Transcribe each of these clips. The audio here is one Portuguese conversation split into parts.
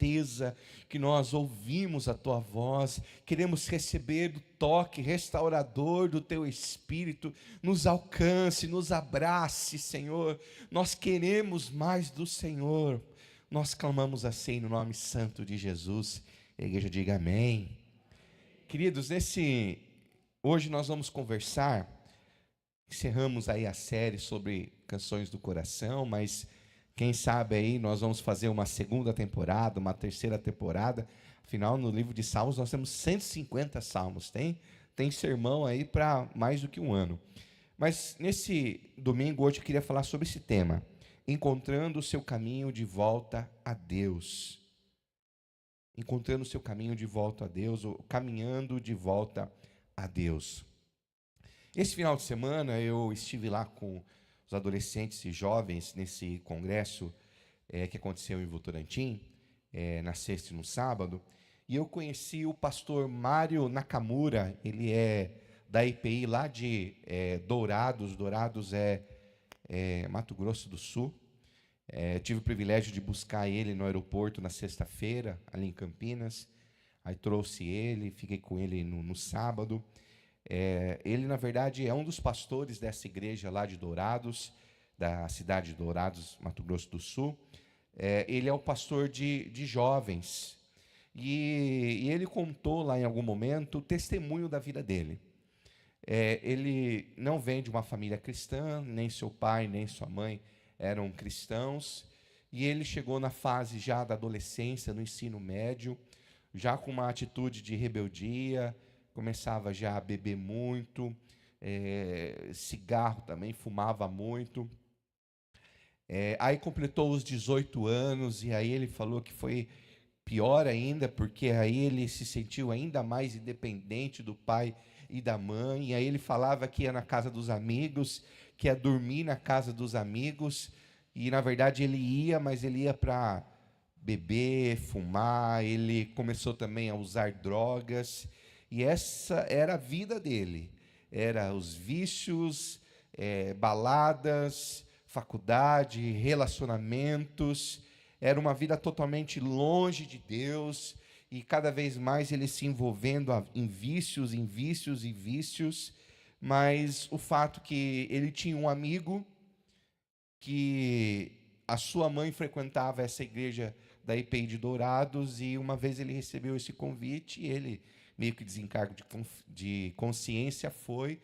certeza que nós ouvimos a Tua voz, queremos receber do toque restaurador do Teu Espírito, nos alcance, nos abrace, Senhor, nós queremos mais do Senhor, nós clamamos assim no nome santo de Jesus, a igreja diga amém. Queridos, hoje nós vamos conversar, encerramos aí a série sobre canções do coração, mas quem sabe aí nós vamos fazer uma segunda temporada, uma terceira temporada. Afinal, no livro de Salmos nós temos 150 salmos, tem sermão aí para mais do que um ano. Mas nesse domingo, hoje, eu queria falar sobre esse tema, encontrando o seu caminho de volta a Deus. Encontrando o seu caminho de volta a Deus, ou caminhando de volta a Deus. Esse final de semana eu estive lá com os adolescentes e jovens nesse congresso que aconteceu em Votorantim, na sexta e no sábado, e eu conheci o pastor Mário Nakamura. Ele é da IPI lá de Dourados Mato Grosso do Sul. Tive o privilégio de buscar ele no aeroporto na sexta-feira, ali em Campinas, aí trouxe ele, fiquei com ele no sábado. Ele, na verdade, é um dos pastores dessa igreja lá de Dourados, da cidade de Dourados, Mato Grosso do Sul. Ele é o pastor de jovens. E ele contou lá em algum momento o testemunho da vida dele. Ele não vem de uma família cristã, nem seu pai, nem sua mãe eram cristãos. E ele chegou na fase já da adolescência, no ensino médio, já com uma atitude de rebeldia, começava já a beber muito, cigarro também, fumava muito. Aí completou os 18 anos, e aí ele falou que foi pior ainda, porque aí ele se sentiu ainda mais independente do pai e da mãe, e aí ele falava que ia na casa dos amigos, que ia dormir na casa dos amigos, e na verdade ele ia, mas ele ia para beber, fumar, ele começou também a usar drogas, e essa era a vida dele, era os vícios, baladas, faculdade, relacionamentos, era uma vida totalmente longe de Deus, e cada vez mais ele se envolvendo em vícios, mas o fato que ele tinha um amigo, que a sua mãe frequentava essa igreja da IPI de Dourados, e uma vez ele recebeu esse convite, e ele, meio que desencargo de consciência, foi,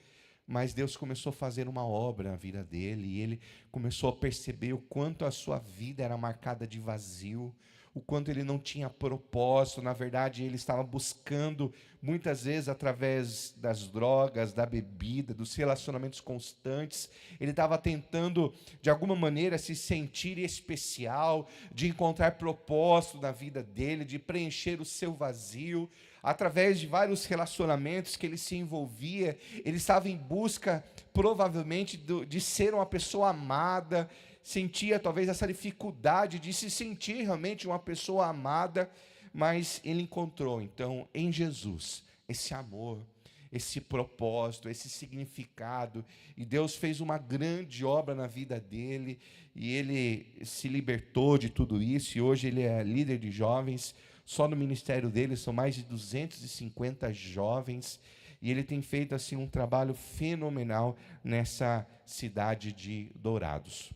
mas Deus começou a fazer uma obra na vida dele, e ele começou a perceber o quanto a sua vida era marcada de vazio, o quanto ele não tinha propósito. Na verdade, ele estava buscando, muitas vezes, através das drogas, da bebida, dos relacionamentos constantes, ele estava tentando, de alguma maneira, se sentir especial, de encontrar propósito na vida dele, de preencher o seu vazio. Através de vários relacionamentos que ele se envolvia, ele estava em busca, provavelmente, de ser uma pessoa amada, sentia talvez essa dificuldade de se sentir realmente uma pessoa amada, mas ele encontrou, então, em Jesus, esse amor, esse propósito, esse significado, e Deus fez uma grande obra na vida dele, e ele se libertou de tudo isso, e hoje ele é líder de jovens. Só no ministério dele são mais de 250 jovens, e ele tem feito assim um trabalho fenomenal nessa cidade de Dourados.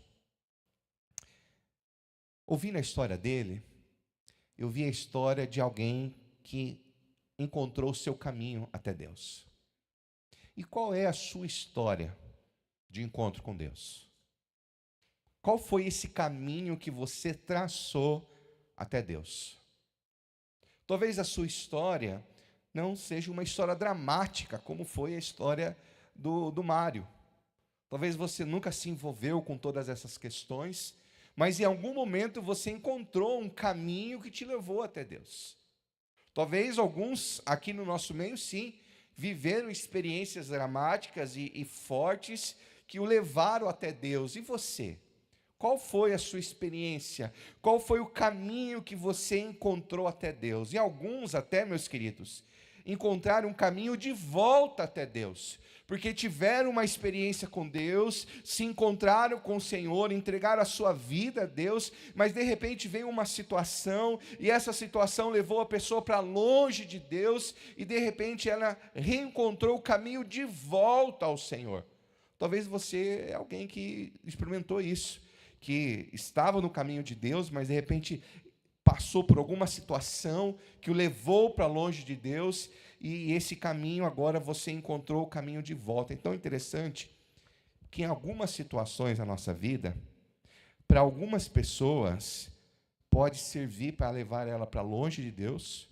Ouvindo a história dele, eu vi a história de alguém que encontrou o seu caminho até Deus. E qual é a sua história de encontro com Deus? Qual foi esse caminho que você traçou até Deus? Talvez a sua história não seja uma história dramática, como foi a história do Mário. Talvez você nunca se envolveu com todas essas questões, mas em algum momento você encontrou um caminho que te levou até Deus. Talvez alguns aqui no nosso meio, sim, viveram experiências dramáticas e fortes que o levaram até Deus. E você? Qual foi a sua experiência? Qual foi o caminho que você encontrou até Deus? E alguns até, meus queridos, encontrar um caminho de volta até Deus, porque tiveram uma experiência com Deus, se encontraram com o Senhor, entregaram a sua vida a Deus, mas de repente veio uma situação, e essa situação levou a pessoa para longe de Deus, e de repente ela reencontrou o caminho de volta ao Senhor. Talvez você é alguém que experimentou isso, que estava no caminho de Deus, mas de repente passou por alguma situação que o levou para longe de Deus, e esse caminho agora você encontrou o caminho de volta. Então é interessante que em algumas situações da nossa vida, para algumas pessoas, pode servir para levar ela para longe de Deus,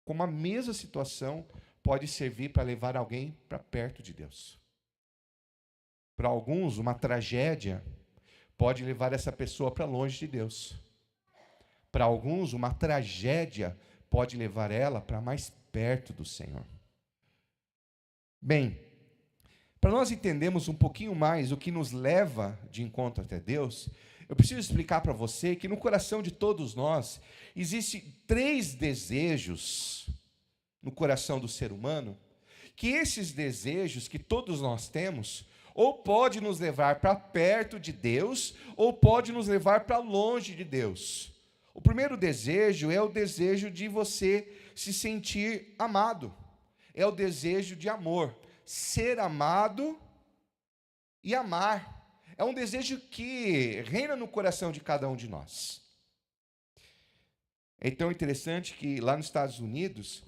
como a mesma situação pode servir para levar alguém para perto de Deus. Para alguns, uma tragédia pode levar essa pessoa para longe de Deus. Para alguns, uma tragédia pode levar ela para mais perto do Senhor. Bem, para nós entendermos um pouquinho mais o que nos leva de encontro até Deus, eu preciso explicar para você que no coração de todos nós existem 3 desejos no coração do ser humano, que esses desejos que todos nós temos, ou pode nos levar para perto de Deus, ou pode nos levar para longe de Deus. O primeiro desejo é o desejo de você se sentir amado. É o desejo de amor. Ser amado e amar. É um desejo que reina no coração de cada um de nós. É tão interessante que lá nos Estados Unidos,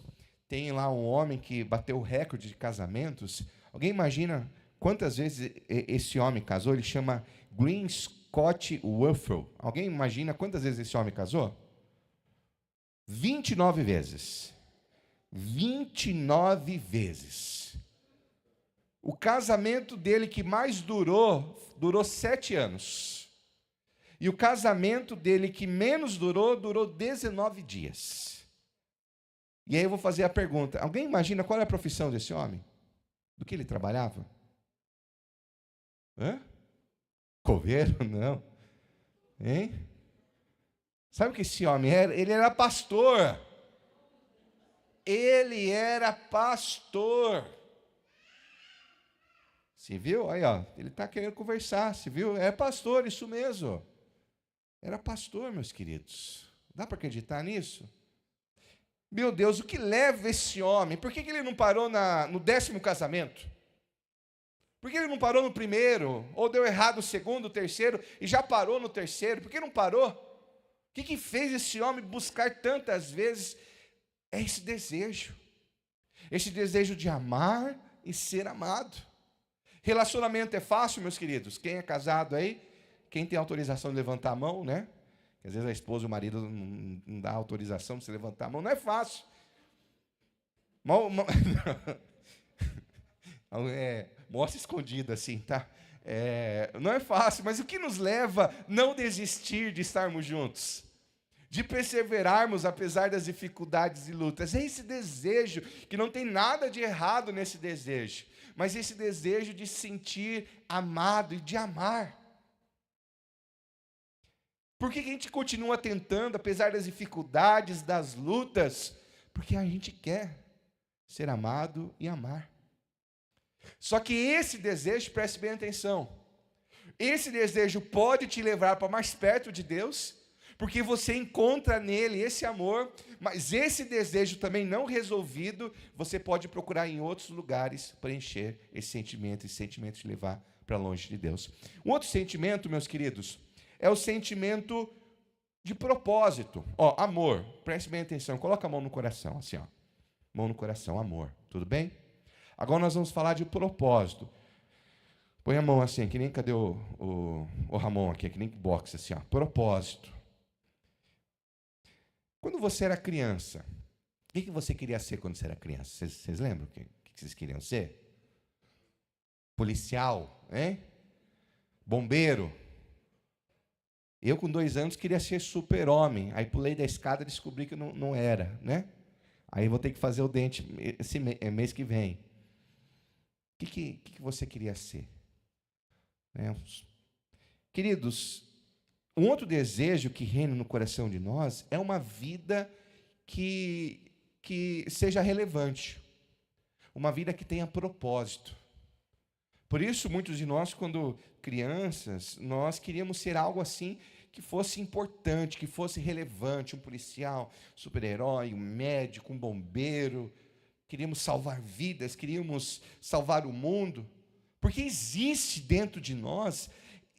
tem lá um homem que bateu o recorde de casamentos. Alguém imagina quantas vezes esse homem casou? Ele chama Green Scott Waffle. Alguém imagina quantas vezes esse homem casou? 29 vezes. 29 vezes. O casamento dele que mais durou 7 anos. E o casamento dele que menos durou 19 dias. E aí eu vou fazer a pergunta. Alguém imagina qual é a profissão desse homem? Do que ele trabalhava? Hã? Coveiro? Não. Hein? Sabe o que esse homem era? Ele era pastor. Ele era pastor. Você viu? Aí, ó, ele está querendo conversar. Você viu? É pastor, isso mesmo. Era pastor, meus queridos. Dá para acreditar nisso? Meu Deus, o que leva esse homem? Por que ele não parou no 10º casamento? Por que ele não parou no primeiro? Ou deu errado o segundo, o terceiro, e já parou no terceiro? Por que não parou? O que fez esse homem buscar tantas vezes? É esse desejo. Esse desejo de amar e ser amado. Relacionamento é fácil, meus queridos? Quem é casado aí? Quem tem autorização de levantar a mão, né? Às vezes a esposa e o marido não dá autorização de você levantar a mão. Não é fácil. Mostra escondido assim, tá? Não é fácil, mas o que nos leva a não desistir de estarmos juntos? De perseverarmos apesar das dificuldades e lutas. É esse desejo, que não tem nada de errado nesse desejo, mas esse desejo de se sentir amado e de amar. Por que a gente continua tentando, apesar das dificuldades, das lutas? Porque a gente quer ser amado e amar. Só que esse desejo, preste bem atenção, esse desejo pode te levar para mais perto de Deus, porque você encontra nele esse amor, mas esse desejo também não resolvido, você pode procurar em outros lugares preencher esse sentimento de levar para longe de Deus. Um outro sentimento, meus queridos, é o sentimento de propósito. Amor, preste bem atenção, coloca a mão no coração, assim, ó. Mão no coração, amor, tudo bem? Agora nós vamos falar de propósito. Põe a mão assim, que nem, cadê o Ramon aqui, que nem boxe, assim, ó. Propósito. Quando você era criança, o que você queria ser quando você era criança? Vocês lembram o que vocês queriam ser? Policial, hein? Bombeiro. Eu, com 2 anos, queria ser super-homem. Aí pulei da escada e descobri que não era, né? Aí vou ter que fazer o dente esse mês que vem. O que você queria ser? Queridos, um outro desejo que reina no coração de nós é uma vida que que seja relevante, uma vida que tenha propósito. Por isso, muitos de nós, quando crianças, nós queríamos ser algo assim que fosse importante, que fosse relevante, um policial, super-herói, um médico, um bombeiro. Queríamos salvar vidas, queríamos salvar o mundo, porque existe dentro de nós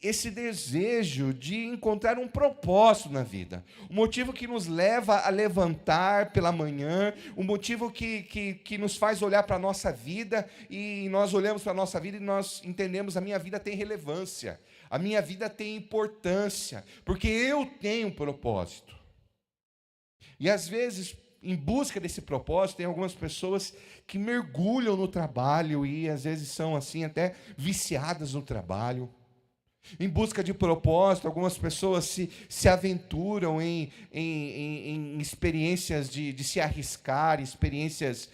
esse desejo de encontrar um propósito na vida, um motivo que nos leva a levantar pela manhã, um motivo que nos faz olhar para a nossa vida, e nós olhamos para a nossa vida e nós entendemos: a minha vida tem relevância, a minha vida tem importância, porque eu tenho um propósito. E às vezes, em busca desse propósito, tem algumas pessoas que mergulham no trabalho e às vezes são assim até viciadas no trabalho. Em busca de propósito, algumas pessoas se aventuram em experiências de se arriscar, experiências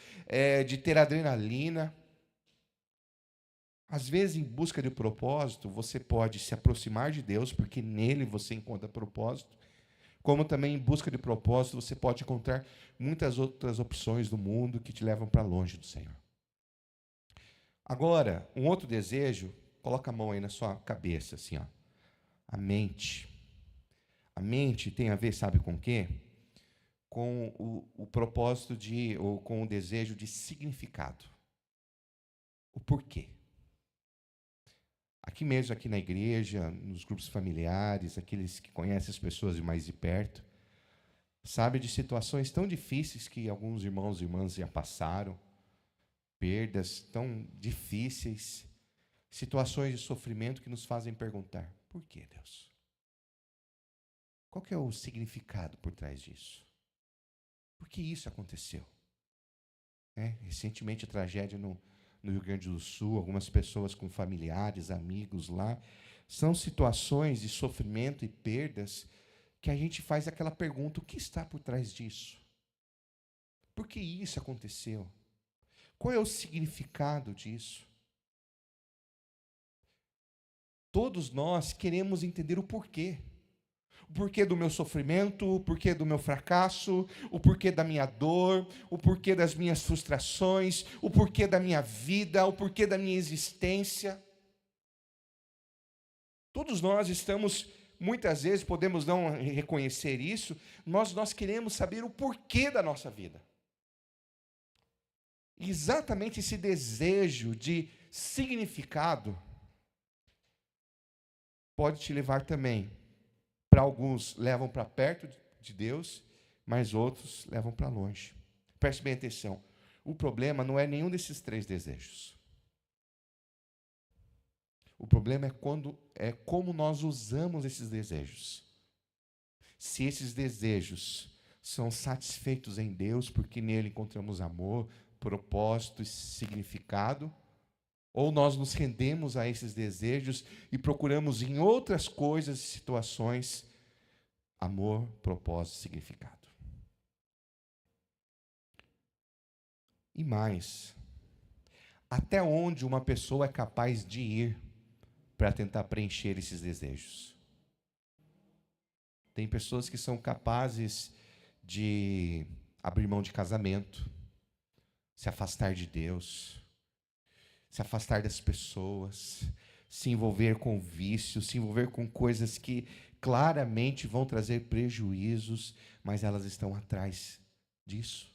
de ter adrenalina. Às vezes, em busca de propósito, você pode se aproximar de Deus, porque nele você encontra propósito, como também em busca de propósito, você pode encontrar muitas outras opções do mundo que te levam para longe do Senhor. Agora, um outro desejo. Coloca a mão aí na sua cabeça, assim, ó. A mente. A mente tem a ver, sabe com o quê? Com o propósito ou com o desejo de significado. O porquê. Aqui mesmo, aqui na igreja, nos grupos familiares, aqueles que conhecem as pessoas de mais de perto, sabe de situações tão difíceis que alguns irmãos e irmãs já passaram, perdas tão difíceis, situações de sofrimento que nos fazem perguntar: por que, Deus? Qual que é o significado por trás disso? Por que isso aconteceu? Recentemente, a tragédia no Rio Grande do Sul, algumas pessoas com familiares, amigos lá, são situações de sofrimento e perdas que a gente faz aquela pergunta: o que está por trás disso? Por que isso aconteceu? Qual é o significado disso? Todos nós queremos entender o porquê. O porquê do meu sofrimento, o porquê do meu fracasso, o porquê da minha dor, o porquê das minhas frustrações, o porquê da minha vida, o porquê da minha existência. Todos nós estamos, muitas vezes, podemos não reconhecer isso, nós queremos saber o porquê da nossa vida. E exatamente esse desejo de significado pode te levar também, para alguns levam para perto de Deus, mas outros levam para longe. Preste bem atenção, o problema não é nenhum desses três desejos. O problema é como nós usamos esses desejos. Se esses desejos são satisfeitos em Deus, porque nele encontramos amor, propósito e significado, ou nós nos rendemos a esses desejos e procuramos em outras coisas e situações amor, propósito e significado. E mais, até onde uma pessoa é capaz de ir para tentar preencher esses desejos? Tem pessoas que são capazes de abrir mão de casamento, se afastar de Deus, se afastar das pessoas, se envolver com vícios, se envolver com coisas que claramente vão trazer prejuízos, mas elas estão atrás disso.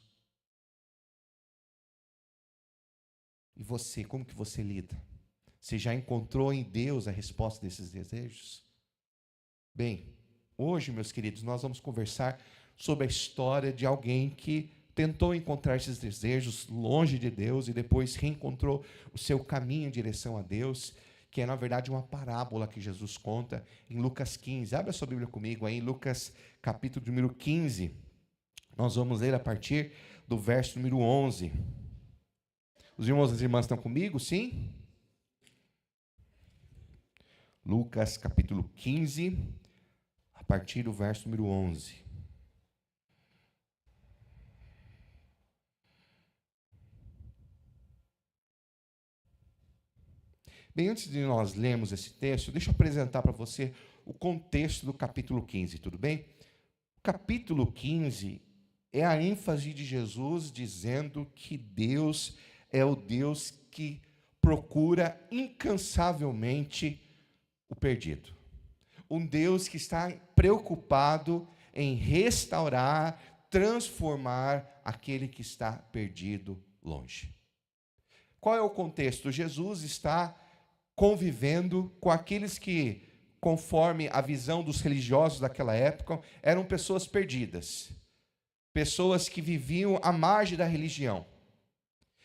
E você, como que você lida? Você já encontrou em Deus a resposta desses desejos? Bem, hoje, meus queridos, nós vamos conversar sobre a história de alguém que tentou encontrar esses desejos longe de Deus e depois reencontrou o seu caminho em direção a Deus, que é, na verdade, uma parábola que Jesus conta em Lucas 15. Abra a sua Bíblia comigo aí, em Lucas, capítulo número 15. Nós vamos ler a partir do verso número 11. Os irmãos e as irmãs estão comigo, sim? Lucas, capítulo 15, a partir do verso número 11. Bem, antes de nós lermos esse texto, deixa eu apresentar para você o contexto do capítulo 15, tudo bem? O capítulo 15, é a ênfase de Jesus dizendo que Deus é o Deus que procura incansavelmente o perdido. Um Deus que está preocupado em restaurar, transformar aquele que está perdido longe. Qual é o contexto? Jesus está convivendo com aqueles que, conforme a visão dos religiosos daquela época, eram pessoas perdidas, pessoas que viviam à margem da religião.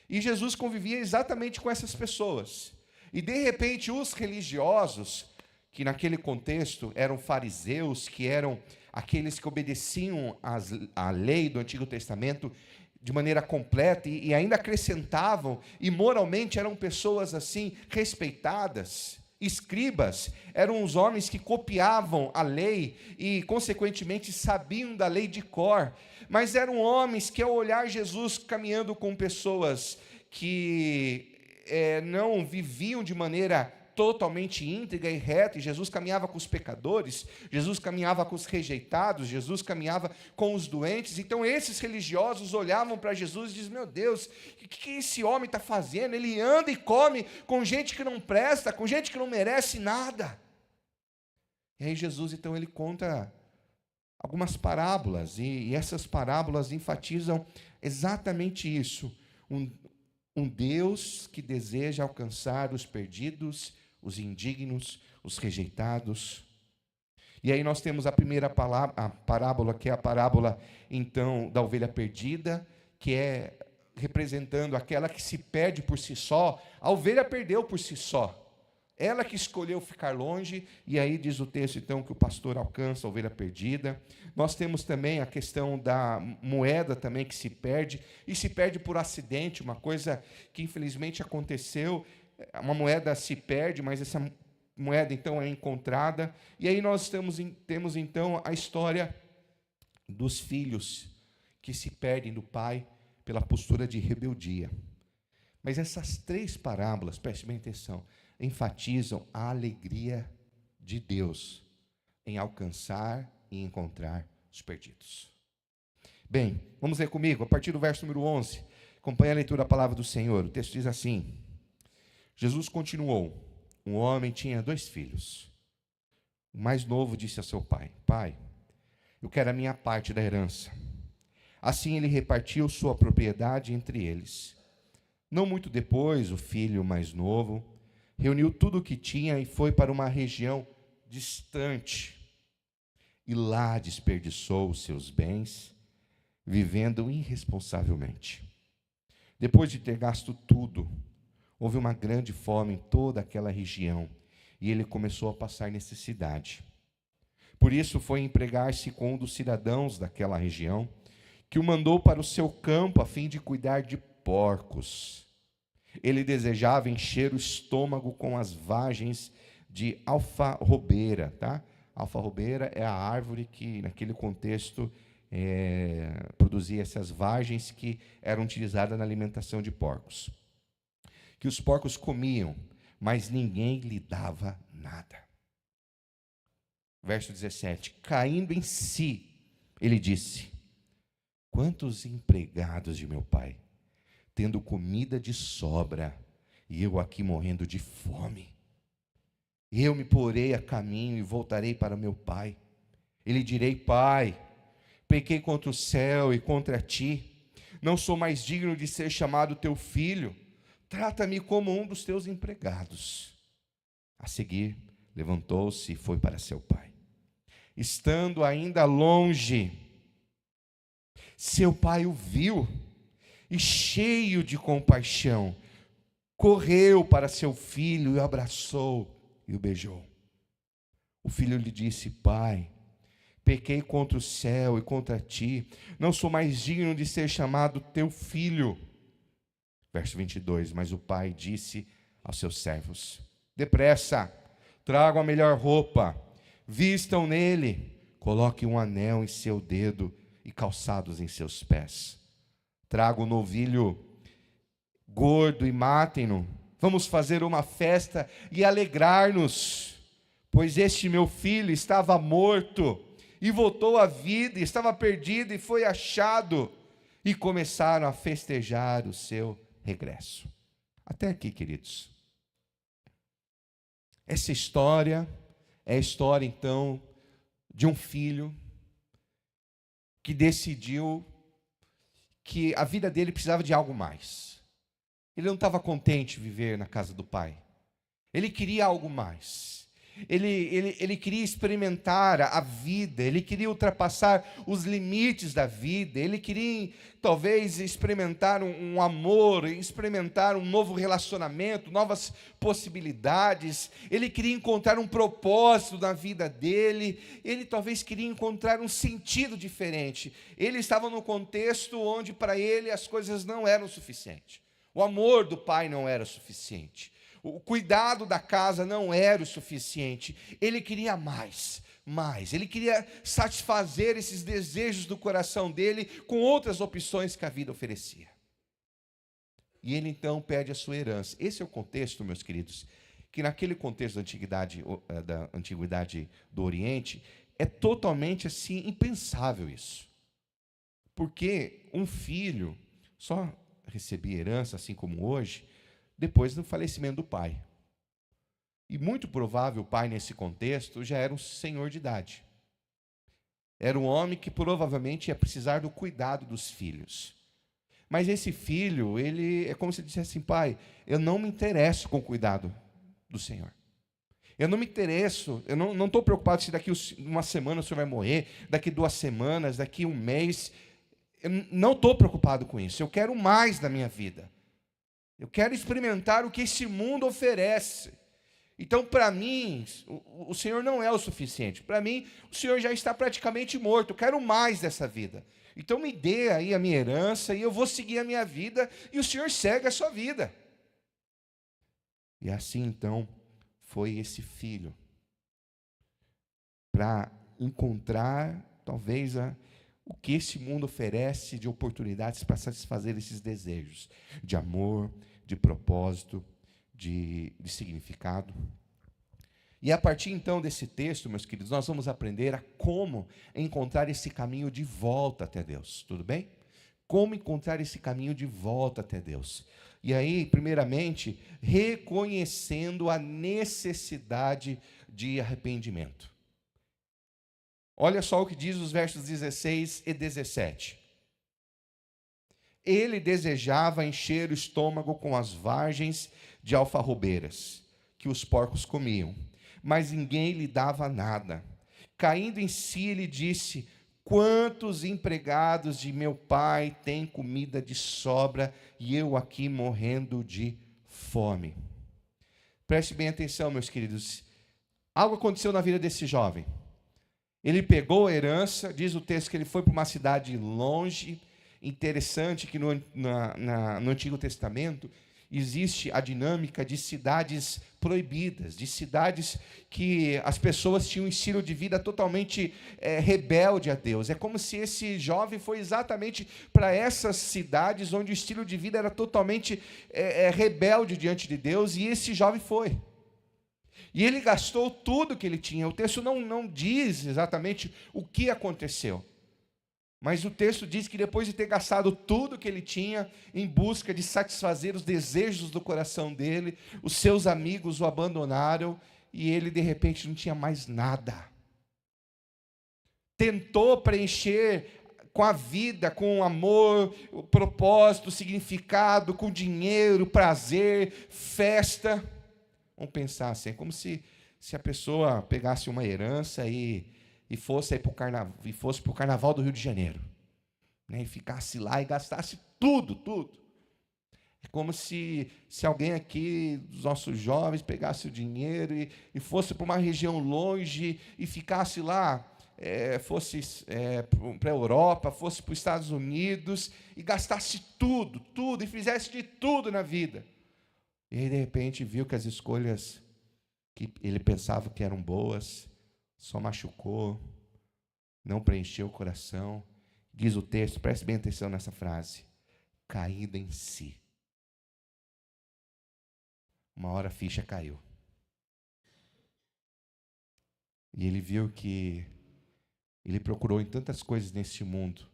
E Jesus convivia exatamente com essas pessoas. E, de repente, os religiosos, que naquele contexto eram fariseus, que eram aqueles que obedeciam à lei do Antigo Testamento de maneira completa e ainda acrescentavam, e moralmente eram pessoas assim respeitadas. Escribas eram os homens que copiavam a lei e, consequentemente, sabiam da lei de cor, mas eram homens que, ao olhar Jesus caminhando com pessoas que não viviam de maneira totalmente íntegra e reta, e Jesus caminhava com os pecadores, Jesus caminhava com os rejeitados, Jesus caminhava com os doentes. Então esses religiosos olhavam para Jesus e diziam: meu Deus, o que esse homem está fazendo? Ele anda e come com gente que não presta, com gente que não merece nada. E aí Jesus, então, ele conta algumas parábolas, e essas parábolas enfatizam exatamente isso, um Deus que deseja alcançar os perdidos, os indignos, os rejeitados. E aí nós temos a primeira parábola, que é a parábola, então, da ovelha perdida, que é representando aquela que se perde por si só. A ovelha perdeu por si só. Ela que escolheu ficar longe, e aí diz o texto, então, que o pastor alcança a ovelha perdida. Nós temos também a questão da moeda também que se perde, e se perde por acidente, uma coisa que infelizmente aconteceu. Uma moeda se perde, mas essa moeda então é encontrada. E aí nós temos então a história dos filhos que se perdem do pai pela postura de rebeldia. Mas essas três parábolas, preste bem atenção, enfatizam a alegria de Deus em alcançar e encontrar os perdidos. Bem, vamos ler comigo, a partir do verso número 11. Acompanhe a leitura da palavra do Senhor. O texto diz assim: Jesus continuou: um homem tinha 2 filhos. O mais novo disse a seu pai: pai, eu quero a minha parte da herança. Assim ele repartiu sua propriedade entre eles. Não muito depois, o filho mais novo reuniu tudo o que tinha e foi para uma região distante. E lá desperdiçou os seus bens, vivendo irresponsavelmente. Depois de ter gasto tudo, houve uma grande fome em toda aquela região, e ele começou a passar necessidade. Por isso foi empregar-se com um dos cidadãos daquela região, que o mandou para o seu campo a fim de cuidar de porcos. Ele desejava encher o estômago com as vagens de alfarrobeira, tá? Alfarrobeira é a árvore que, naquele contexto, produzia essas vagens que eram utilizadas na alimentação de porcos. Que os porcos comiam, mas ninguém lhe dava nada. Verso 17: caindo em si, ele disse: quantos empregados de meu pai, tendo comida de sobra, e eu aqui morrendo de fome. Eu me porei a caminho e voltarei para meu pai. E lhe direi: pai, pequei contra o céu e contra ti. Não sou mais digno de ser chamado teu filho. Trata-me como um dos teus empregados. A seguir, levantou-se e foi para seu pai. Estando ainda longe, seu pai o viu e, cheio de compaixão, correu para seu filho e o abraçou e o beijou. O filho lhe disse: pai, pequei contra o céu e contra ti, não sou mais digno de ser chamado teu filho. Verso 22, mas o pai disse aos seus servos: depressa, tragam a melhor roupa, vistam nele, coloquem um anel em seu dedo e calçados em seus pés. Tragam um novilho gordo e matem-no. Vamos fazer uma festa e alegrar-nos, pois este meu filho estava morto e voltou à vida, e estava perdido e foi achado, e começaram a festejar o seu regresso. Até aqui, queridos. Essa história é a história, então, de um filho que decidiu que a vida dele precisava de algo mais. Ele não estava contente de viver na casa do pai. Ele queria algo mais. Ele queria experimentar a vida, ele queria ultrapassar os limites da vida, ele queria talvez experimentar um amor, experimentar um novo relacionamento, novas possibilidades, ele queria encontrar um propósito na vida dele, ele talvez queria encontrar um sentido diferente. Ele estava num contexto onde para ele as coisas não eram suficientes, o amor do pai não era suficiente. O cuidado da casa não era o suficiente. Ele queria mais. Ele queria satisfazer esses desejos do coração dele com outras opções que a vida oferecia. E ele então pede a sua herança. Esse é o contexto, meus queridos, que naquele contexto da antiguidade do Oriente, é totalmente assim impensável isso. Porque um filho só recebia herança, assim como hoje, depois do falecimento do pai. E muito provável o pai, nesse contexto, já era um senhor de idade. Era um homem que provavelmente ia precisar do cuidado dos filhos. Mas esse filho, ele é como se ele dissesse assim: pai, eu não me interesso com o cuidado do Senhor. Eu não me interesso, eu não estou preocupado se daqui uma semana o senhor vai morrer, daqui 2 semanas, daqui 1 mês. Eu não estou preocupado com isso. Eu quero mais da minha vida. Eu quero experimentar o que esse mundo oferece. Então, para mim, o Senhor não é o suficiente. Para mim, o Senhor já está praticamente morto. Eu quero mais dessa vida. Então, me dê aí a minha herança e eu vou seguir a minha vida e o Senhor segue a sua vida. E assim, então, foi esse filho para encontrar, talvez, o que esse mundo oferece de oportunidades para satisfazer esses desejos de amor, de propósito, de significado. E a partir então desse texto, meus queridos, nós vamos aprender a como encontrar esse caminho de volta até Deus, tudo bem? Como encontrar esse caminho de volta até Deus. E aí, primeiramente, reconhecendo a necessidade de arrependimento. Olha só o que diz os versos 16 e 17. Ele desejava encher o estômago com as vargens de alfarrobeiras que os porcos comiam, mas ninguém lhe dava nada. Caindo em si, ele disse: quantos empregados de meu pai têm comida de sobra e eu aqui morrendo de fome. Preste bem atenção, meus queridos. Algo aconteceu na vida desse jovem. Ele pegou a herança, diz o texto que ele foi para uma cidade longe. Interessante que no Antigo Testamento existe a dinâmica de cidades proibidas, de cidades que as pessoas tinham um estilo de vida totalmente rebelde a Deus. É como se esse jovem foi exatamente para essas cidades onde o estilo de vida era totalmente rebelde diante de Deus, e esse jovem foi. E ele gastou tudo que ele tinha. O texto não diz exatamente o que aconteceu. Mas o texto diz que depois de ter gastado tudo que ele tinha em busca de satisfazer os desejos do coração dele, os seus amigos o abandonaram e ele de repente não tinha mais nada. Tentou preencher com a vida, com o amor, o propósito, o significado, com dinheiro, prazer, festa. Vamos pensar assim, é como se a pessoa pegasse uma herança e fosse para o carnaval do Rio de Janeiro, né? E ficasse lá e gastasse tudo. É como se alguém aqui, dos nossos jovens, pegasse o dinheiro e fosse para uma região longe e ficasse lá, fosse para a Europa, fosse para os Estados Unidos e gastasse tudo, e fizesse de tudo na vida. E aí, de repente, viu que as escolhas que ele pensava que eram boas só machucou, não preencheu o coração. Diz o texto, preste bem atenção nessa frase: caída em si. Uma hora a ficha caiu. E ele viu que Ele procurou em tantas coisas neste mundo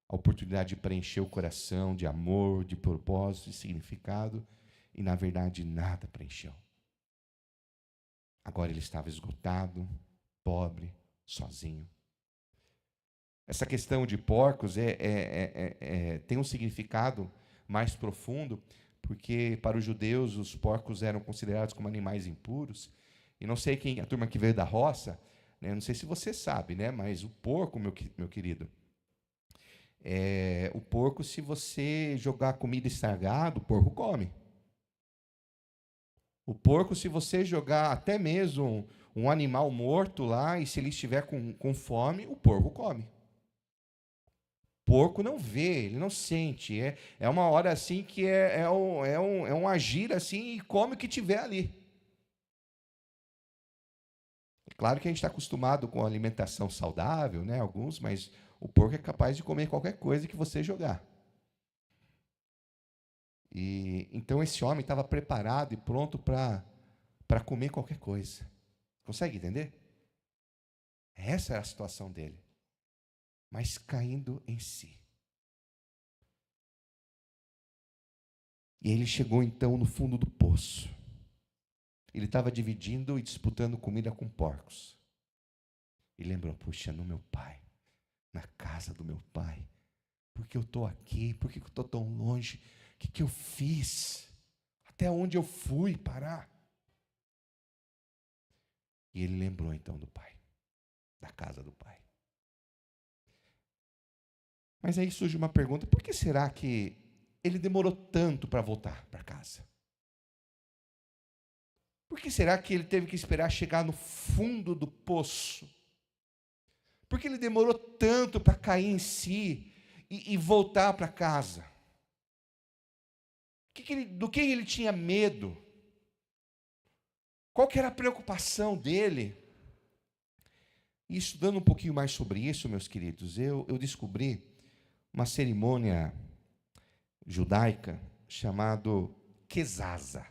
a oportunidade de preencher o coração de amor, de propósito, de significado, e na verdade nada preencheu. Agora ele estava esgotado, pobre, sozinho. Essa questão de porcos tem um significado mais profundo, porque para os judeus os porcos eram considerados como animais impuros. E não sei quem, a turma que veio da roça, né, não sei se você sabe, né, mas o porco, meu querido, o porco, se você jogar comida estragada, o porco come. O porco, se você jogar até mesmo um animal morto lá, e se ele estiver com fome, o porco come. O porco não vê, ele não sente. É uma hora assim que é um agir assim e come o que tiver ali. É claro que a gente está acostumado com alimentação saudável, né? Alguns, mas o porco é capaz de comer qualquer coisa que você jogar. E então esse homem estava preparado e pronto para comer qualquer coisa. Consegue entender? Essa era a situação dele. Mas caindo em si. E ele chegou então no fundo do poço. Ele estava dividindo e disputando comida com porcos. E lembrou, puxa, no meu pai, na casa do meu pai. Por que eu estou aqui? Por que eu estou tão longe? O que eu fiz? Até onde eu fui parar? E ele lembrou então do pai, da casa do pai. Mas aí surge uma pergunta, por que será que ele demorou tanto para voltar para casa? Por que será que ele teve que esperar chegar no fundo do poço? Por que ele demorou tanto para cair em si e voltar para casa? Do que ele tinha medo? Qual que era a preocupação dele? E estudando um pouquinho mais sobre isso, meus queridos, eu descobri uma cerimônia judaica chamado Quesaza.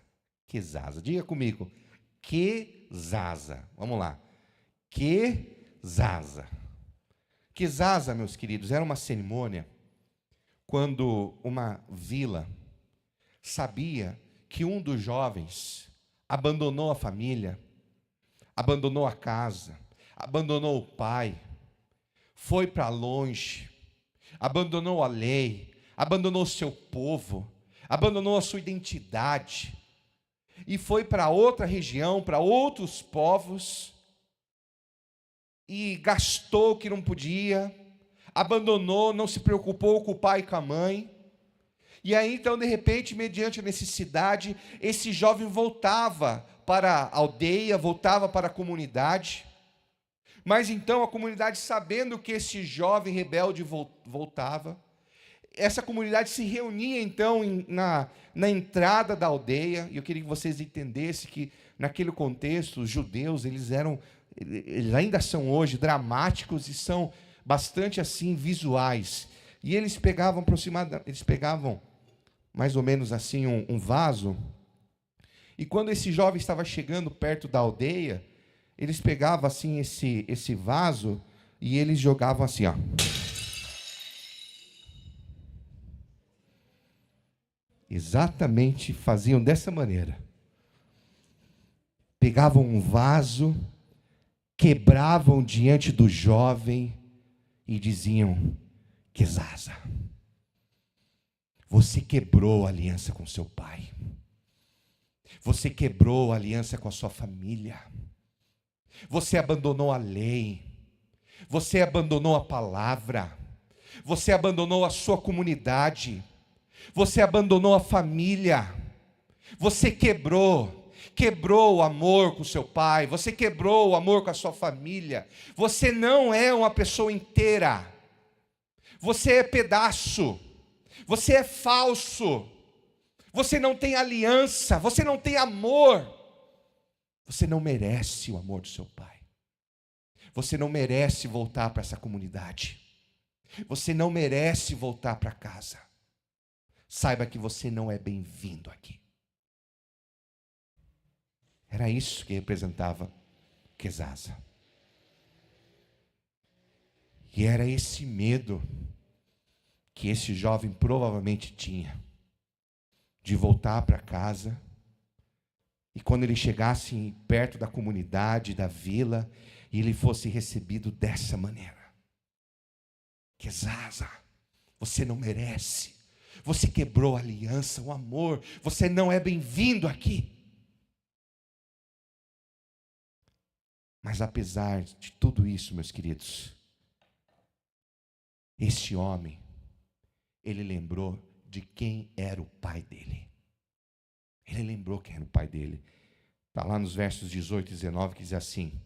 Quesaza. Diga comigo. Quesaza. Vamos lá. Quesaza. Quesaza, meus queridos, era uma cerimônia quando uma vila sabia que um dos jovens abandonou a família, abandonou a casa, abandonou o pai, foi para longe, abandonou a lei, abandonou o seu povo, abandonou a sua identidade e foi para outra região, para outros povos e gastou o que não podia, abandonou, não se preocupou com o pai e com a mãe. E aí, então, de repente, mediante a necessidade, esse jovem voltava para a aldeia, voltava para a comunidade. Mas então a comunidade, sabendo que esse jovem rebelde voltava, essa comunidade se reunia então na entrada da aldeia. E eu queria que vocês entendessem que naquele contexto os judeus eles ainda são hoje dramáticos e são bastante assim visuais. E eles pegavam mais ou menos assim um vaso. E quando esse jovem estava chegando perto da aldeia, eles pegavam assim esse vaso e eles jogavam assim, ó. Exatamente, faziam dessa maneira. Pegavam um vaso, quebravam diante do jovem e diziam: Quesaza, você quebrou a aliança com seu pai. Você quebrou a aliança com a sua família. Você abandonou a lei. Você abandonou a palavra. Você abandonou a sua comunidade. Você abandonou a família. Você quebrou o amor com seu pai. Você quebrou o amor com a sua família. Você não é uma pessoa inteira. Você é pedaço. Você é falso. Você não tem aliança. Você não tem amor. Você não merece o amor do seu pai. Você não merece voltar para essa comunidade. Você não merece voltar para casa. Saiba que você não é bem-vindo aqui. Era isso que representava Quesaza. E era esse medo que esse jovem provavelmente tinha, de voltar para casa, e quando ele chegasse perto da comunidade, da vila, e ele fosse recebido dessa maneira. Quesaza, você não merece, você quebrou a aliança, o amor, você não é bem-vindo aqui. Mas apesar de tudo isso, meus queridos, este homem, ele lembrou de quem era o pai dele. Ele lembrou quem era o pai dele. Está lá nos versos 18 e 19 que diz assim: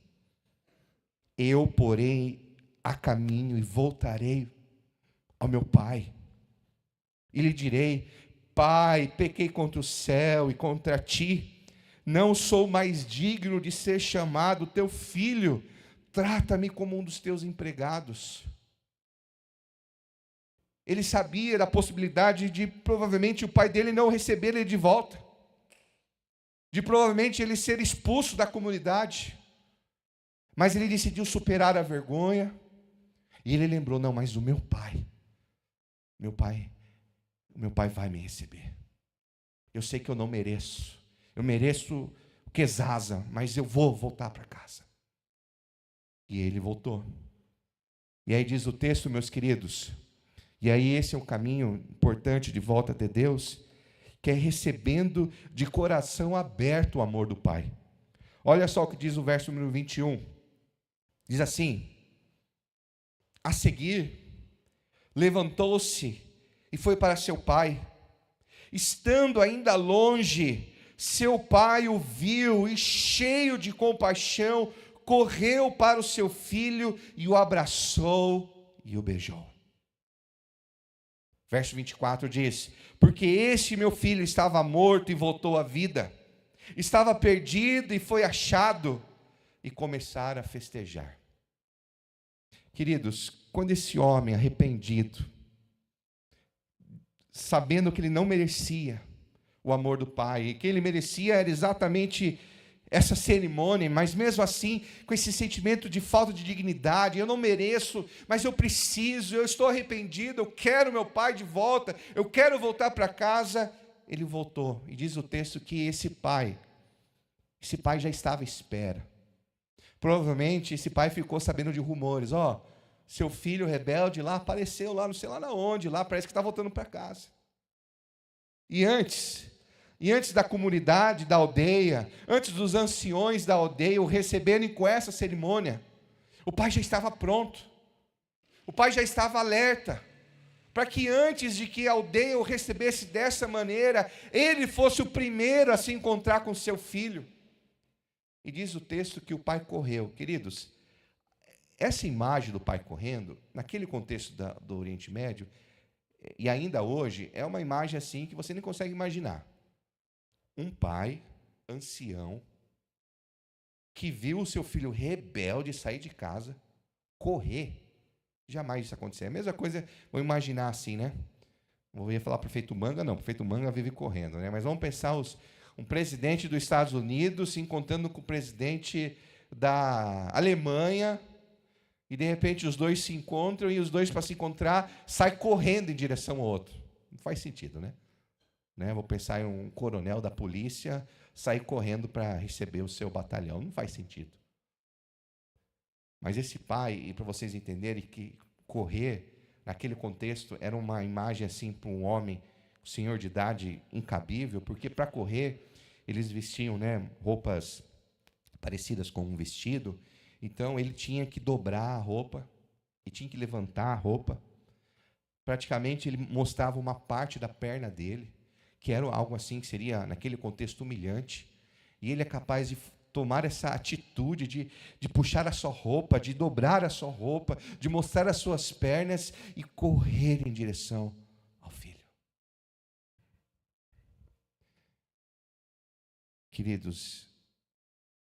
eu, porém, a caminho e voltarei ao meu pai, e lhe direi: Pai, pequei contra o céu e contra ti, não sou mais digno de ser chamado teu filho, trata-me como um dos teus empregados. Ele sabia da possibilidade de provavelmente o pai dele não receber ele de volta, de provavelmente ele ser expulso da comunidade, mas ele decidiu superar a vergonha, e ele lembrou: não, mas o meu pai vai me receber. Eu sei que eu não mereço, eu mereço o quesaza, mas eu vou voltar para casa. E ele voltou. E aí diz o texto, meus queridos, e aí esse é um caminho importante de volta até Deus, que é recebendo de coração aberto o amor do Pai. Olha só o que diz o verso número 21. Diz assim: a seguir, levantou-se e foi para seu pai. Estando ainda longe, seu pai o viu e, cheio de compaixão, correu para o seu filho e o abraçou e o beijou. Verso 24 diz: porque este meu filho estava morto e voltou à vida, estava perdido e foi achado, e começaram a festejar. Queridos, quando esse homem arrependido, sabendo que ele não merecia o amor do Pai, e que ele merecia era exatamente essa cerimônia, mas mesmo assim, com esse sentimento de falta de dignidade, eu não mereço, mas eu preciso, eu estou arrependido, eu quero meu pai de volta, eu quero voltar para casa, ele voltou, e diz o texto que esse pai já estava à espera. Provavelmente esse pai ficou sabendo de rumores: seu filho rebelde lá apareceu lá, não sei lá onde, lá parece que está voltando para casa. E antes da comunidade, da aldeia, antes dos anciões da aldeia o receberem com essa cerimônia, o pai já estava pronto, o pai já estava alerta, para que antes de que a aldeia o recebesse dessa maneira, ele fosse o primeiro a se encontrar com seu filho. E diz o texto que o pai correu. Queridos, essa imagem do pai correndo, naquele contexto do Oriente Médio, e ainda hoje, é uma imagem assim que você nem consegue imaginar. Um pai, ancião, que viu o seu filho rebelde sair de casa, correr. Jamais isso acontecer. É a mesma coisa, vou imaginar assim, né? Não ia falar prefeito Manga, não. Prefeito Manga vive correndo, né? Mas vamos pensar um presidente dos Estados Unidos se encontrando com o presidente da Alemanha, e de repente os dois se encontram, e os dois, para se encontrar, saem correndo em direção ao outro. Não faz sentido, né? Vou pensar em um coronel da polícia sair correndo para receber o seu batalhão. Não faz sentido. Mas esse pai, e para vocês entenderem que correr, naquele contexto, era uma imagem assim para um homem, um senhor de idade incabível, porque para correr, eles vestiam roupas parecidas com um vestido, então ele tinha que dobrar a roupa, e tinha que levantar a roupa. Praticamente ele mostrava uma parte da perna dele, que era algo assim que seria, naquele contexto, humilhante, e ele é capaz de tomar essa atitude de puxar a sua roupa, de dobrar a sua roupa, de mostrar as suas pernas e correr em direção ao filho. Queridos,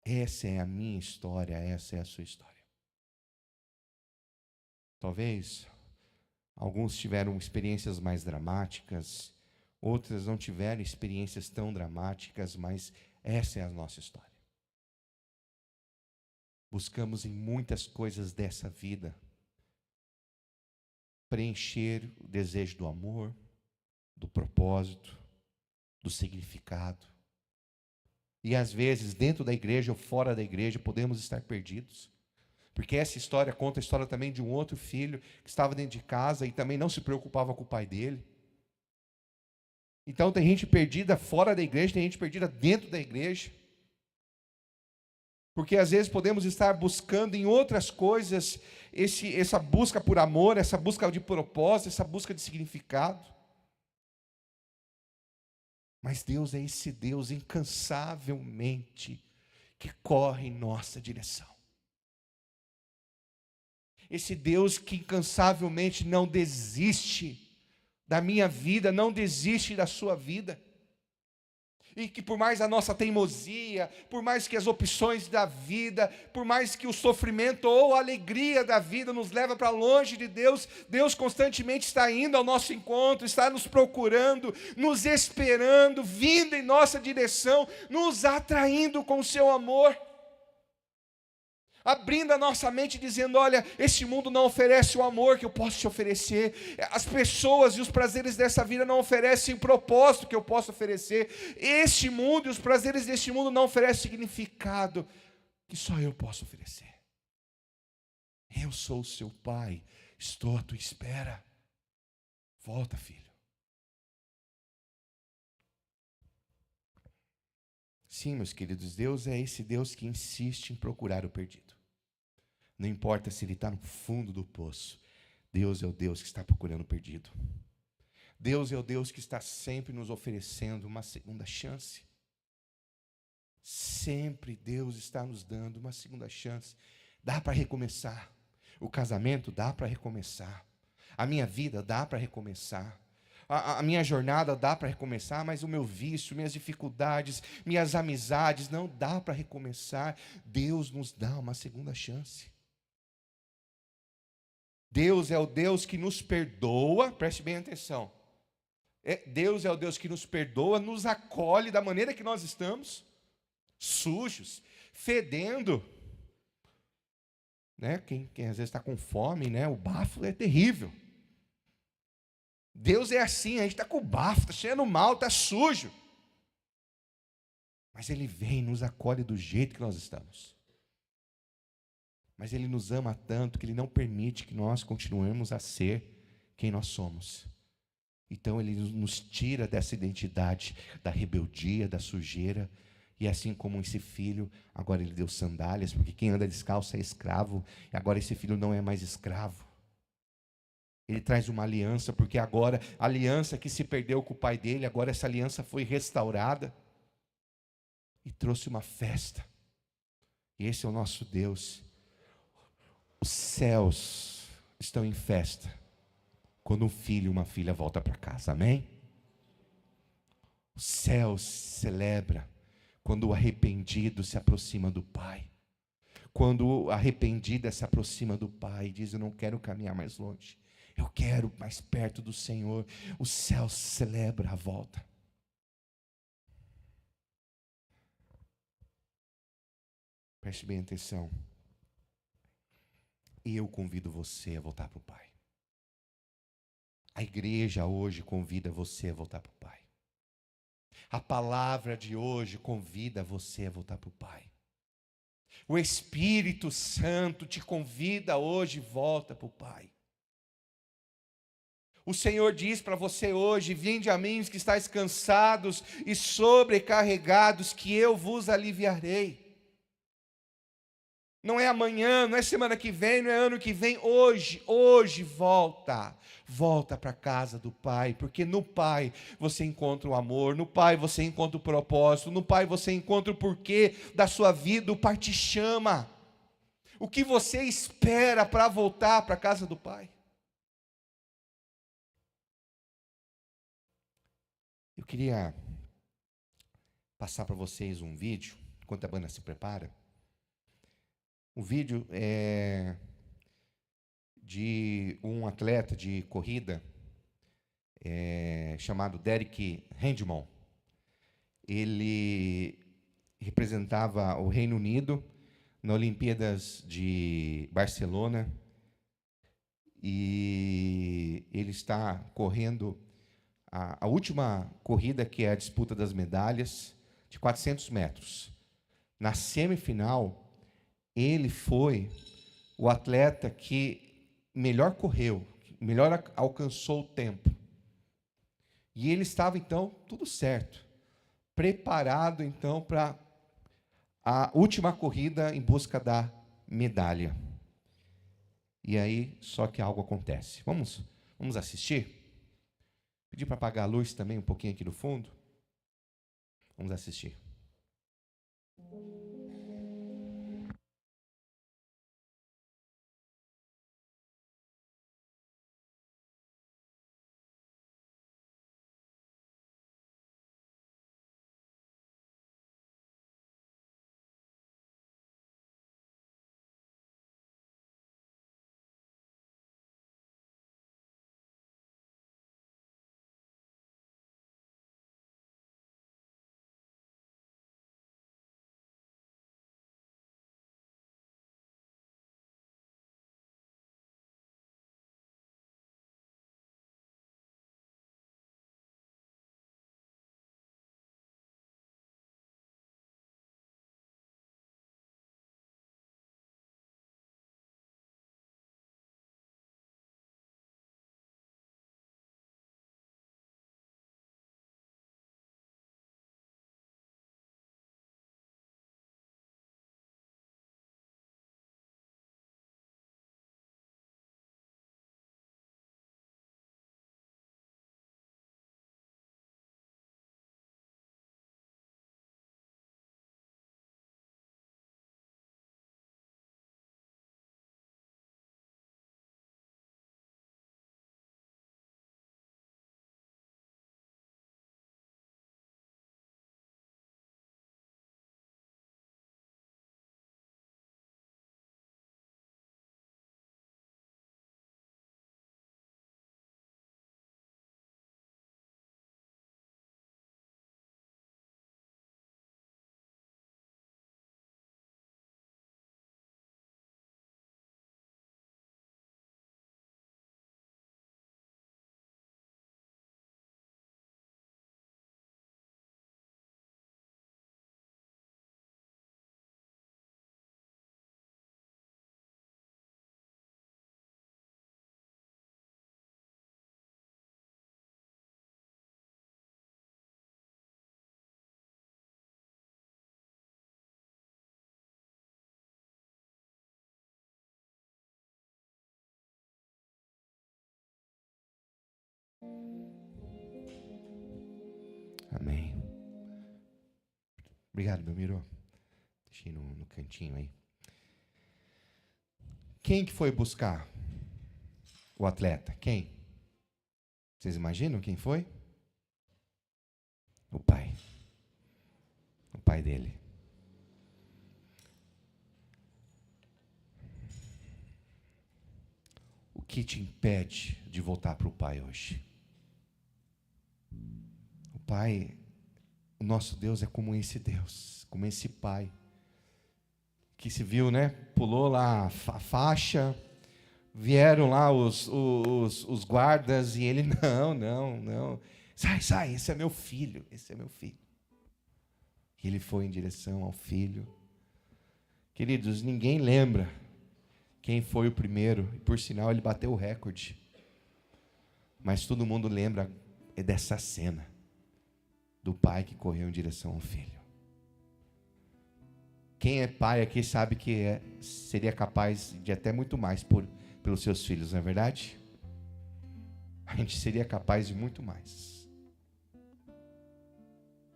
essa é a minha história, essa é a sua história. Talvez alguns tiveram experiências mais dramáticas, outras não tiveram experiências tão dramáticas, mas essa é a nossa história. Buscamos em muitas coisas dessa vida preencher o desejo do amor, do propósito, do significado. E às vezes, dentro da igreja ou fora da igreja, podemos estar perdidos. Porque essa história conta a história também de um outro filho que estava dentro de casa e também não se preocupava com o pai dele. Então tem gente perdida fora da igreja, tem gente perdida dentro da igreja. Porque às vezes podemos estar buscando em outras coisas essa busca por amor, essa busca de propósito, essa busca de significado. Mas Deus é esse Deus incansavelmente que corre em nossa direção. Esse Deus que incansavelmente não desiste da minha vida, não desiste da sua vida. E que por mais a nossa teimosia, por mais que as opções da vida, por mais que o sofrimento ou a alegria da vida nos leva para longe de Deus, Deus constantemente está indo ao nosso encontro, está nos procurando, nos esperando, vindo em nossa direção, nos atraindo com o seu amor. Abrindo a nossa mente, dizendo, olha, este mundo não oferece o amor que eu posso te oferecer. As pessoas e os prazeres dessa vida não oferecem o propósito que eu posso oferecer. Este mundo e os prazeres deste mundo não oferecem significado que só eu posso oferecer. Eu sou o seu pai, estou à tua espera. Volta, filho. Sim, meus queridos, Deus é esse Deus que insiste em procurar o perdido. Não importa se ele está no fundo do poço, Deus é o Deus que está procurando o perdido. Deus é o Deus que está sempre nos oferecendo uma segunda chance. Sempre Deus está nos dando uma segunda chance. Dá para recomeçar. O casamento dá para recomeçar. A minha vida dá para recomeçar. A minha jornada dá para recomeçar, mas o meu vício, minhas dificuldades, minhas amizades, não dá para recomeçar. Deus nos dá uma segunda chance. Deus é o Deus que nos perdoa, preste bem atenção. Deus é o Deus que nos perdoa, nos acolhe da maneira que nós estamos, sujos, fedendo. Né? Quem às vezes está com fome, né? O bafo é terrível. Deus é assim, a gente está com bafo, está cheio mal, está sujo. Mas Ele vem e nos acolhe do jeito que nós estamos. Mas Ele nos ama tanto que Ele não permite que nós continuemos a ser quem nós somos. Então Ele nos tira dessa identidade, da rebeldia, da sujeira. E assim como esse filho, agora Ele deu sandálias, porque quem anda descalço é escravo. E agora esse filho não é mais escravo. Ele traz uma aliança, porque agora a aliança que se perdeu com o pai dele, agora essa aliança foi restaurada. E trouxe uma festa. E esse é o nosso Deus. Os céus estão em festa quando um filho e uma filha voltam para casa, amém? Os céus celebram quando o arrependido se aproxima do Pai. Quando o arrependido se aproxima do Pai e diz, eu não quero caminhar mais longe. Eu quero mais perto do Senhor. O céu celebra a volta. Preste bem atenção. E eu convido você a voltar para o Pai. A igreja hoje convida você a voltar para o Pai. A palavra de hoje convida você a voltar para o Pai. O Espírito Santo te convida hoje, volta para o Pai. O Senhor diz para você hoje, vinde a mim os que estáis cansados e sobrecarregados, que eu vos aliviarei. Não é amanhã, não é semana que vem, não é ano que vem, hoje volta para a casa do Pai, porque no Pai você encontra o amor, no Pai você encontra o propósito, no Pai você encontra o porquê da sua vida, o Pai te chama. O que você espera para voltar para a casa do Pai? Eu queria passar para vocês um vídeo, enquanto a banda se prepara. O vídeo é de um atleta de corrida chamado Derek Handman. Ele representava o Reino Unido na Olimpíadas de Barcelona e ele está correndo a última corrida, que é a disputa das medalhas, de 400 metros. Na semifinal, ele foi o atleta que melhor correu, melhor alcançou o tempo. E ele estava, então, tudo certo, preparado, então, para a última corrida em busca da medalha. E aí, só que algo acontece. Vamos assistir? Pedir para apagar a luz também um pouquinho aqui no fundo. Vamos assistir. Amém. Obrigado, meu Miro. Deixei no cantinho aí. Quem que foi buscar o atleta? Quem? Vocês imaginam quem foi? O pai. O pai dele. O que te impede de voltar para o pai hoje? O pai, o nosso Deus é como esse Deus, como esse pai, que se viu, né? Pulou lá a faixa, vieram lá os guardas e ele, não. Sai, esse é meu filho. E ele foi em direção ao filho. Queridos, ninguém lembra quem foi o primeiro, e por sinal ele bateu o recorde. Mas todo mundo lembra dessa cena, do pai que correu em direção ao filho. Quem é pai aqui sabe que seria capaz de até muito mais pelos seus filhos, não é verdade? A gente seria capaz de muito mais.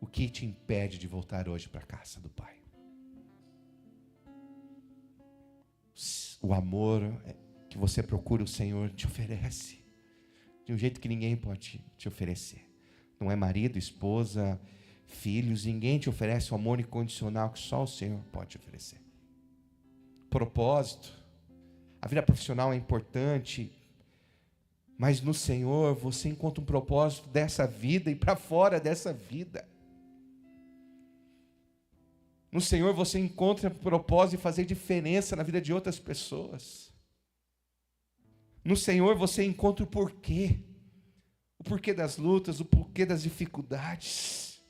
O que te impede de voltar hoje para a casa do pai? O amor que você procura, o Senhor te oferece de um jeito que ninguém pode te oferecer. Não é marido, esposa, filhos, ninguém te oferece o amor incondicional que só o Senhor pode oferecer. Propósito. A vida profissional é importante, mas no Senhor você encontra um propósito dessa vida e para fora dessa vida. No Senhor você encontra propósito de fazer diferença na vida de outras pessoas. No Senhor você encontra o porquê. O porquê das lutas, o porquê das dificuldades.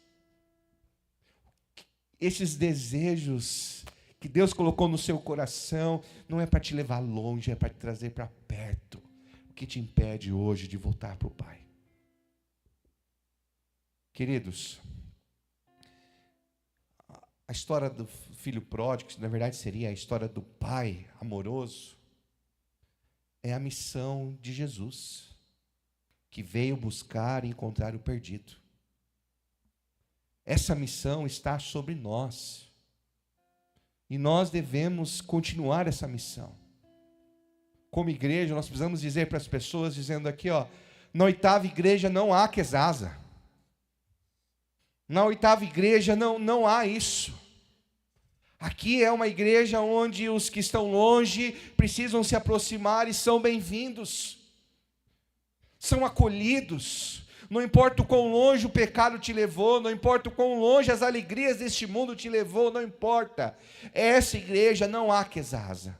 Esses desejos que Deus colocou no seu coração, não é para te levar longe, é para te trazer para perto. O que te impede hoje de voltar para o Pai? Queridos, a história do filho pródigo, que na verdade seria a história do pai amoroso, é a missão de Jesus, que veio buscar e encontrar o perdido. Essa missão está sobre nós. E nós devemos continuar essa missão. Como igreja, nós precisamos dizer para as pessoas, dizendo aqui, na oitava igreja não há quesasa. Na oitava igreja não há isso. Aqui é uma igreja onde os que estão longe precisam se aproximar e são bem-vindos. São acolhidos. Não importa o quão longe o pecado te levou, não importa o quão longe as alegrias deste mundo te levou, não importa. Essa igreja não há quesasa.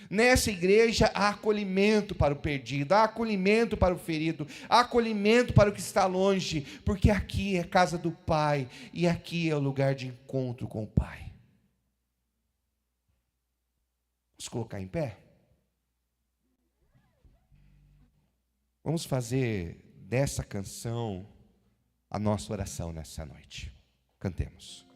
Nessa igreja há acolhimento para o perdido, há acolhimento para o ferido, há acolhimento para o que está longe, porque aqui é a casa do Pai e aqui é o lugar de encontro com o Pai. Vamos colocar em pé? Vamos fazer dessa canção a nossa oração nessa noite. Cantemos.